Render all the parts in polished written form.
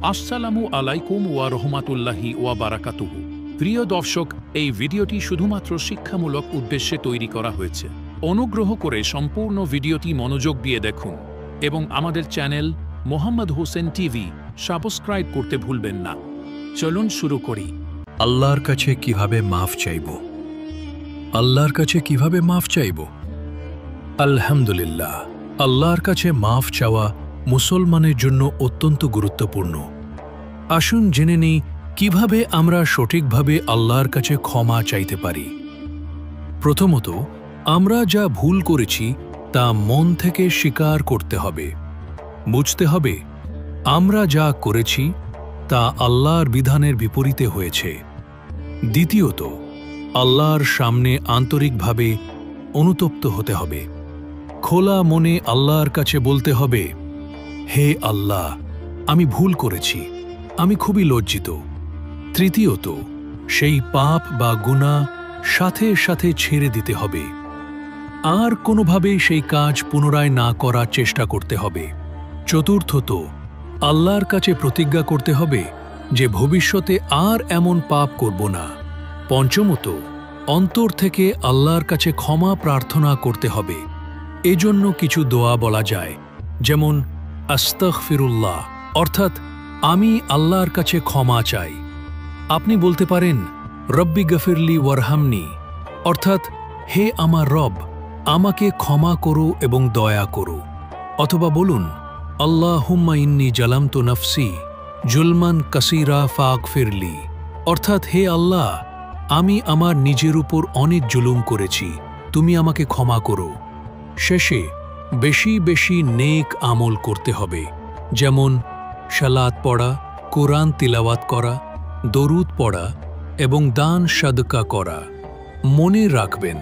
আসসালামু আলাইকুম ওয়া রহমাতুল্লাহি ওয়া বারাকাতুহু। প্রিয় দর্শক, এই ভিডিওটি শুধুমাত্র শিক্ষামূলক উদ্দেশ্যে তৈরি করা হয়েছে। অনুগ্রহ করে সম্পূর্ণ ভিডিওটি মনোযোগ দিয়ে দেখুন এবং আমাদের channel Mohammad Hossain TV subscribe করতে ভুলবেন না। চলুন শুরু করি। আল্লাহর কাছে কিভাবে মাফ চাইব? আল্লাহর কাছে কিভাবে মাফ চাইব? আলহামদুলিল্লাহ, আল্লাহর কাছে মাফ চাওয়া মুসলমানের জন্য অত্যন্ত গুরুত্বপূর্ণ। আসুন জেনে নেই কিভাবে আমরা সঠিকভাবে আল্লাহর কাছে ক্ষমা চাইতে পারি। প্রথমত, আমরা যা ভুল করেছি তা মন থেকে স্বীকার করতে হবে। বুঝতে হবে আমরা যা করেছি তা আল্লাহর বিধানের বিপরীতে হয়েছে। দ্বিতীয়ত, আল্লাহর সামনে আন্তরিকভাবে অনুতপ্ত হতে হবে। খোলা মনে আল্লাহর কাছে বলতে হবে, হে আল্লাহ, আমি ভুল করেছি, আমি খুবই লজ্জিত। তৃতীয়ত, সেই পাপ বা গুনাহ সাথে সাথে ছেড়ে দিতে হবে। আর কোনোভাবেই সেই কাজ পুনরায় না করার চেষ্টা করতে হবে। চতুর্থত, আল্লাহর কাছে প্রতিজ্ঞা করতে হবে যে ভবিষ্যতে আর এমন পাপ করব না। পঞ্চমত, অন্তর থেকে আল্লাহর কাছে ক্ষমা প্রার্থনা করতে হবে। এজন্য কিছু দোয়া বলা যায়, যেমন আস্তাগফিরুল্লাহ, অর্থাৎ আমি আল্লাহর কাছে ক্ষমা চাই। আপনি বলতে পারেন রব্বি গফিরলি ওয়ারহামনি, অর্থাৎ হে আমার রব, আমাকে ক্ষমা করো এবং দয়া করো। অথবা বলুন আল্লাহুম্মা ইন্নী জালামতু নফসি জুলমান কাসীরা ফাগফিরলি, অর্থাৎ হে আল্লাহ, আমি আমার নিজের উপর অনেক জুলুম করেছি, তুমি আমাকে ক্ষমা করো। শেষে বেশি বেশি নেক আমল করতে হবে, যেমন সালাত পড়া, কোরআন তিলাওয়াত করা, দরুদ পড়া এবং দান সাদকা করা। মনে রাখবেন,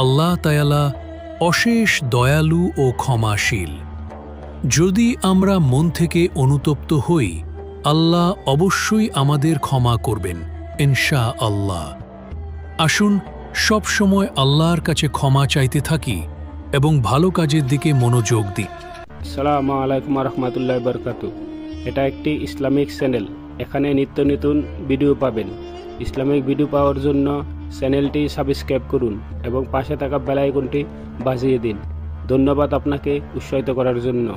আল্লাহ তাআলা অশেষ দয়ালু ও ক্ষমাশীল। যদি আমরা মন থেকে অনুতপ্ত হই, আল্লাহ অবশ্যই আমাদের ক্ষমা করবেন ইনশাআল্লাহ। আসুন সব সময় আল্লাহর কাছে ক্ষমা চাইতে থাকি এবং ভালো কাজের দিকে মনোযোগ দিই। আসসালামু আলাইকুম রহমতুল্লাহ বরকাতু। এটা একটি ইসলামিক চ্যানেল। এখানে নিত্য নতুন ভিডিও পাবেন। ইসলামিক ভিডিও পাওয়ার জন্য চ্যানেলটি সাবস্ক্রাইব করুন এবং পাশে থাকা বেল আইকনটি বাজিয়ে দিন। ধন্যবাদ আপনাকে উৎসাহিত করার জন্য।